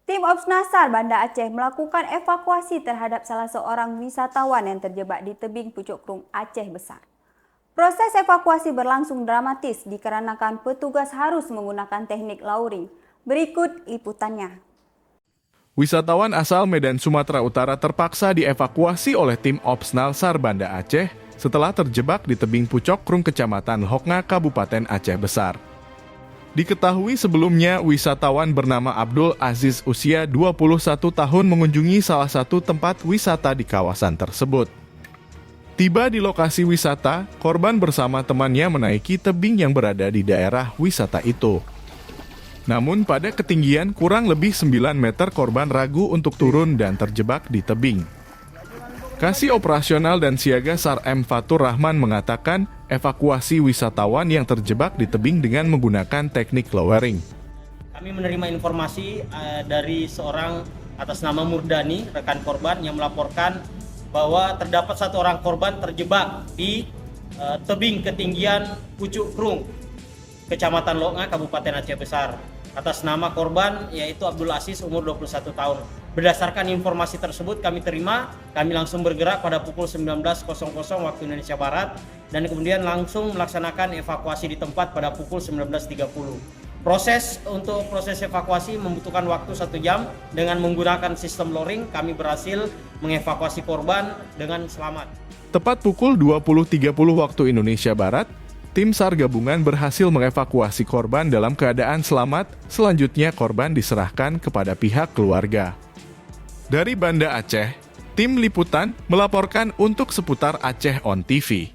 Tim Ops Nasar Banda Aceh melakukan evakuasi terhadap salah seorang wisatawan yang terjebak di tebing Pucuk Krung, Aceh Besar. Proses evakuasi berlangsung dramatis dikarenakan petugas harus menggunakan teknik lowering. Berikut liputannya. Wisatawan asal Medan, Sumatera Utara terpaksa dievakuasi oleh tim Ops Nasar Banda Aceh setelah terjebak di tebing Pucuk Krung, Kecamatan Hoknga, Kabupaten Aceh Besar. Diketahui sebelumnya, wisatawan bernama Abdul Aziz usia 21 tahun mengunjungi salah satu tempat wisata di kawasan tersebut. Tiba di lokasi wisata, korban bersama temannya menaiki tebing yang berada di daerah wisata itu. Namun pada ketinggian kurang lebih 9 meter korban ragu untuk turun dan terjebak di tebing. Kasih Operasional dan Siaga SAR M. Fatur Rahman mengatakan evakuasi wisatawan yang terjebak di tebing dengan menggunakan teknik lowering. Kami menerima informasi dari seorang atas nama Murdani, rekan korban, yang melaporkan bahwa terdapat satu orang korban terjebak di tebing ketinggian Pucuk Krung, Kecamatan Hoknga, Kabupaten Aceh Besar. Atas nama korban yaitu Abdul Aziz, umur 21 tahun. Berdasarkan informasi tersebut kami langsung bergerak pada pukul 19.00 waktu Indonesia Barat dan kemudian langsung melaksanakan evakuasi di tempat pada pukul 19.30. Proses evakuasi membutuhkan waktu 1 jam. Dengan menggunakan sistem lowering kami berhasil mengevakuasi korban dengan selamat. Tepat pukul 20.30 waktu Indonesia Barat, tim SAR gabungan berhasil mengevakuasi korban dalam keadaan selamat. Selanjutnya korban diserahkan kepada pihak keluarga. Dari Banda Aceh, tim liputan melaporkan untuk seputar Aceh On TV.